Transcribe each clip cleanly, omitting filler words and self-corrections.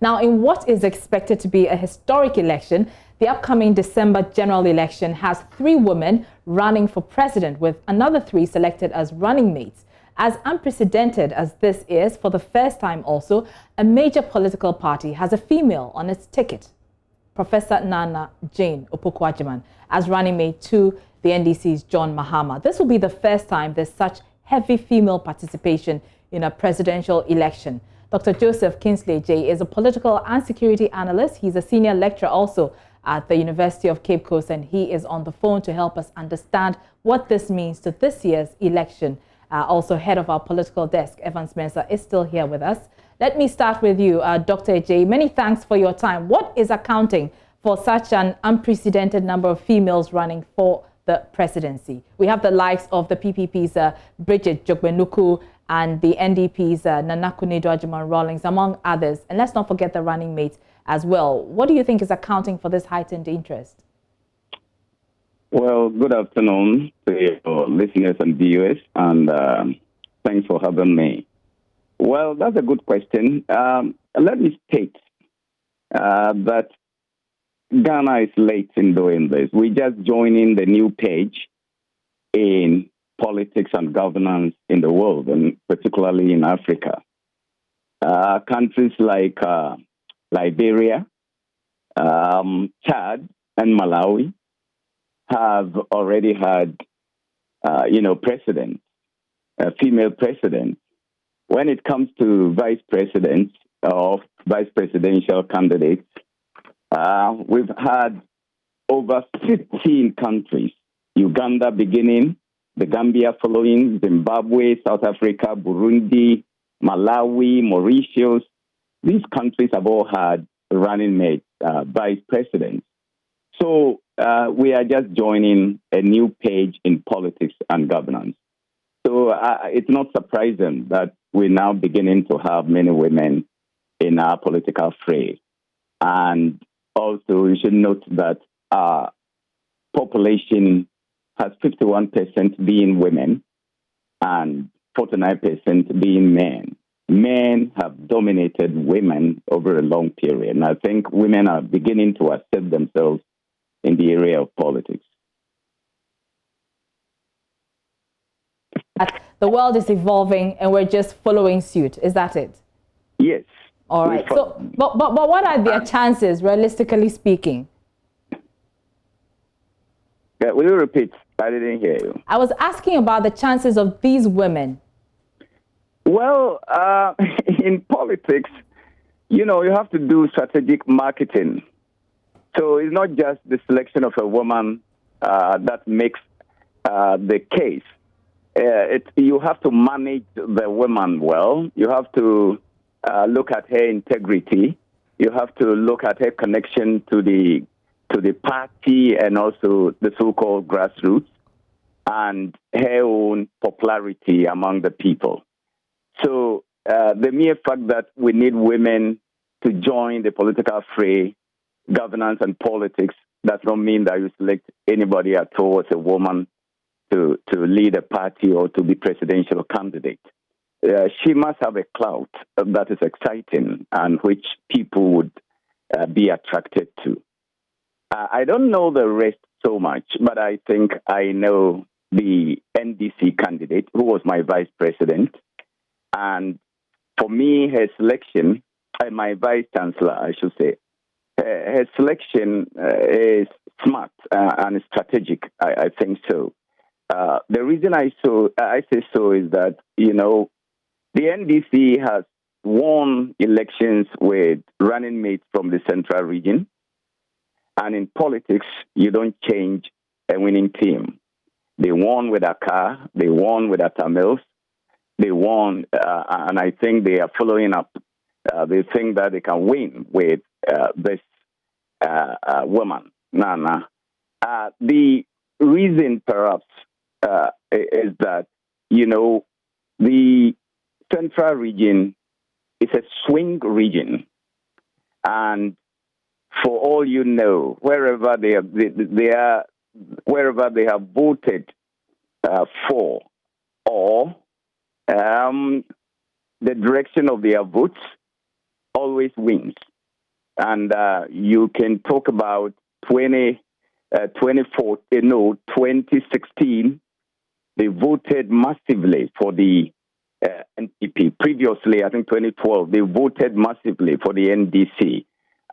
Now, in what is expected to be a historic election, the upcoming December general election has 3 women running for president, with another 3 selected as running mates. As unprecedented as this is, for the first time also, a major political party has a female on its ticket. Professor Nana Jane Opoku-Agyeman as running mate to the NDC's John Mahama. This will be the first time there's such heavy female participation in a presidential election. Dr. Joseph Kingsley J is a political and security analyst. He's a senior lecturer also at the University of Cape Coast, and he is on the phone to help us understand what this means to this year's election. Also, head of our political desk, Evans Mensah, is still here with us. Let me start with you, Dr. J. Many thanks for your time. What is accounting for such an unprecedented number of females running for the presidency? We have the likes of the PPP's Bridget Jogbenuku and the NDP's Nana Akufo-Addo Rawlings, among others. And let's not forget the running mates as well. What do you think is accounting for this heightened interest? Well, good afternoon to your listeners and viewers, and thanks for having me. Well, that's a good question. Let me state that Ghana is late in doing this. We're just joining the new page in politics and governance in the world, and particularly in Africa. Countries like Liberia, Chad, and Malawi have already had, presidents, female presidents. When it comes to vice presidents or vice presidential candidates, we've had over 15 countries, Uganda beginning, the Gambia following, Zimbabwe, South Africa, Burundi, Malawi, Mauritius. These countries have all had running mates, vice presidents. So we are just joining a new page in politics and governance. So it's not surprising that we're now beginning to have many women in our political fray. And also, you should note that our population has 51% being women and 49% being men. Men have dominated women over a long period. And I think women are beginning to accept themselves in the area of politics. The world is evolving and we're just following suit. Is that it? Yes. All right. So, but what are their chances, realistically speaking? Will you repeat? I didn't hear you. I was asking about the chances of these women. Well, in politics, you have to do strategic marketing. So it's not just the selection of a woman that makes the case. You have to manage the woman well. You have to look at her integrity. You have to look at her connection to the party and also the so-called grassroots, and her own popularity among the people. So the mere fact that we need women to join the political fray, governance and politics, does not mean that you select anybody at all as a woman to lead a party or to be presidential candidate. She must have a clout that is exciting and which people would be attracted to. I don't know the rest so much, but I think I know the NDC candidate who was my vice president. And for me, her selection, my vice chancellor, I should say, her selection is smart and strategic. I think so. The reason I say so is that, the NDC has won elections with running mates from the central region. And in politics, you don't change a winning team. They won with Accra. They won with Atamils. They won, and I think they are following up. They think that they can win with this woman, Nana. The reason, perhaps, is that, the central region is a swing region. And for all you know, wherever they have voted for, or the direction of their votes always always wins. And you can talk about 2016, they voted massively for the NPP. Previously, I think 2012, they voted massively for the NDC.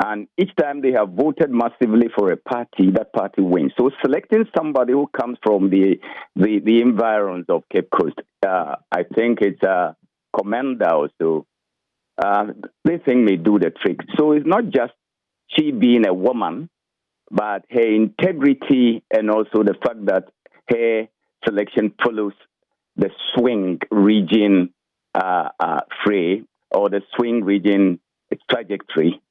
And each time they have voted massively for a party, that party wins. So selecting somebody who comes from the environs of Cape Coast, I think it's commendable. So this thing may do the trick. So it's not just she being a woman, but her integrity and also the fact that her selection follows the swing region fray or the swing region trajectory.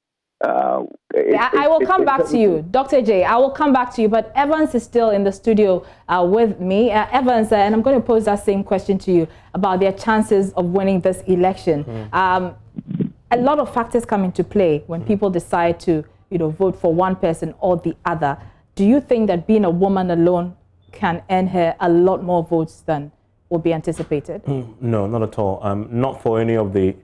I will come back to you, Dr. J. I will come back to you, but Evans is still in the studio with me. Evans, and I'm going to pose that same question to you about their chances of winning this election. A lot of factors come into play when people decide to, vote for one person or the other. Do you think that being a woman alone can earn her a lot more votes than would be anticipated? No, not at all. Not for any of the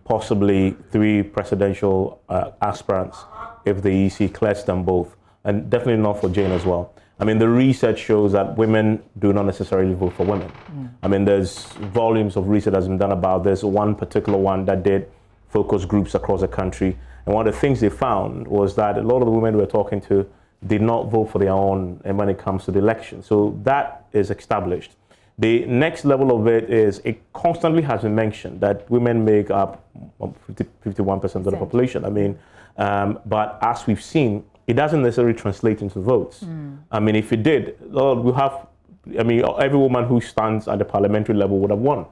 possibly 3 presidential aspirants if the EC clears them both, and definitely not for Jane as well. I mean, the research shows that women do not necessarily vote for women. I mean, there's volumes of research that's been done about this. One particular one that did focus groups across the country, and one of the things they found was that a lot of the women we were talking to did not vote for their own and when it comes to the election. So that is established. The next level of it is it constantly has been mentioned that women make up 51% of the population. I mean, but as we've seen, it doesn't necessarily translate into votes. I mean, if it did, we have, I mean, every woman who stands at the parliamentary level would have won.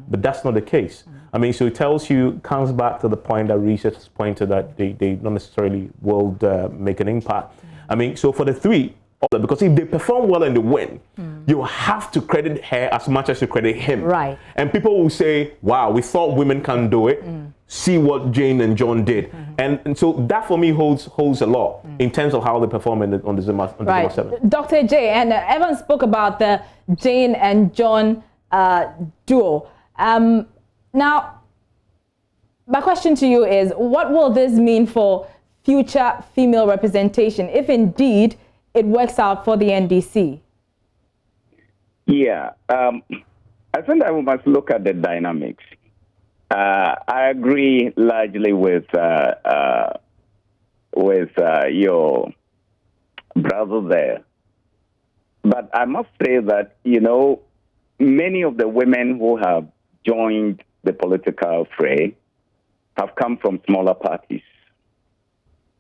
But that's not the case. I mean, so it tells you, comes back to the point that research has pointed that they not necessarily will make an impact. I mean, so for the 3, because if they perform well and they win, you have to credit her as much as you credit him. Right. And people will say, wow, we thought women can do it. See what Jane and John did. And so that for me holds a lot in terms of how they perform on December 7th. Dr. J, and Evan spoke about the Jane and John duo. Now, my question to you is, what will this mean for future female representation if indeed it works out for the NDC? Yeah, I think that we must look at the dynamics. I agree largely with your brother there, but I must say that many of the women who have joined the political fray have come from smaller parties.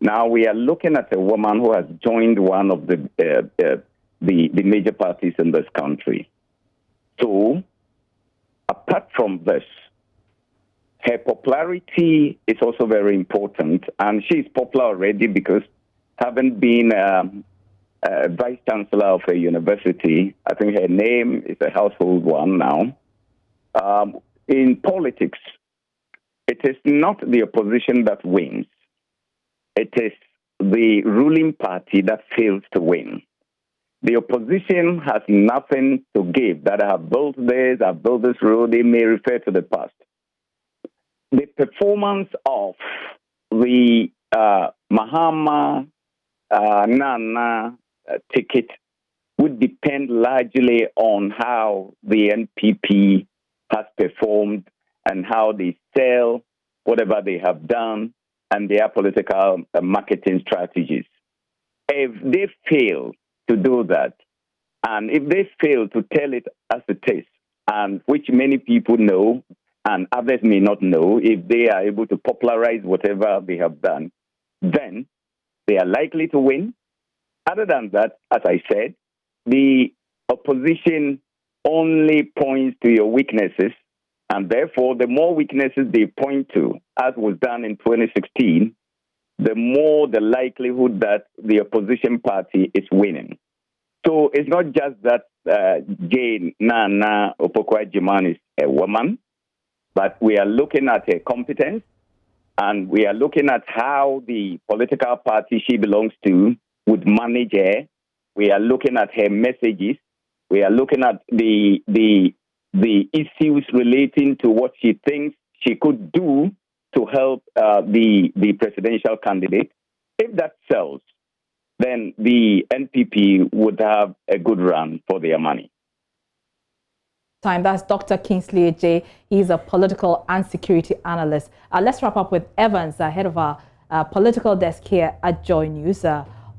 Now we are looking at a woman who has joined one of the major parties in this country. So, apart from this, her popularity is also very important, and she is popular already because having been a vice chancellor of a university, I think her name is a household one now. In politics, it is not the opposition that wins. It is the ruling party that fails to win. The opposition has nothing to give, that I have built this, I've built this road, they may refer to the past. The performance of the Mahama Nana ticket would depend largely on how the NPP has performed and how they sell whatever they have done and their political marketing strategies. If they fail to do that, and if they fail to tell it as it is, and which many people know and others may not know, if they are able to popularize whatever they have done, then they are likely to win. Other than that, as I said, the opposition only points to your weaknesses, and therefore, the more weaknesses they point to, as was done in 2016, the more the likelihood that the opposition party is winning. So it's not just that Jane Nana Opoku-Agyeman is a woman, but we are looking at her competence, and we are looking at how the political party she belongs to would manage her. We are looking at her messages. We are looking at the issues relating to what she thinks she could do to help the presidential candidate. If that sells, then the NPP would have a good run for their money. That's Dr. Kingsley J. He's a political and security analyst. Let's wrap up with Evans, head of our political desk here at Joy News,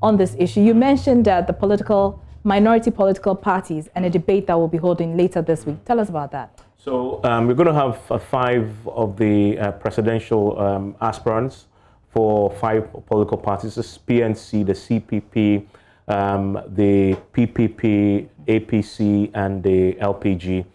on this issue. You mentioned the minority political parties and a debate that we'll be holding later this week. Tell us about that. So we're going to have 5 of the presidential aspirants for 5 political parties. This is PNC, the CPP, the PPP, APC, and the LPG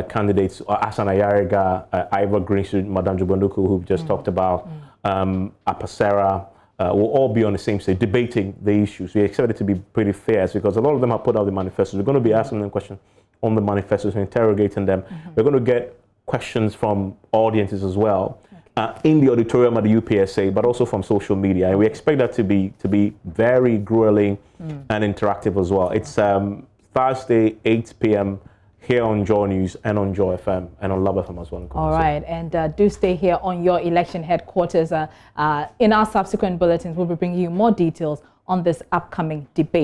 candidates. Asan Ayariga, Ivor Greensuit, Madame Jubanduku, who just talked about, Apasera, will all be on the same stage debating the issues. We expect it to be pretty fierce because a lot of them have put out the manifestos. We're going to be asking them questions on the manifestos, interrogating them. We're going to get questions from audiences as well, in the auditorium at the UPSA, but also from social media. And we expect that to be very grueling and interactive as well. It's Thursday, 8 p.m. here on Joy News and on Joy FM and on Love FM as well. All right, and do stay here on your election headquarters. In our subsequent bulletins, we'll be bringing you more details on this upcoming debate.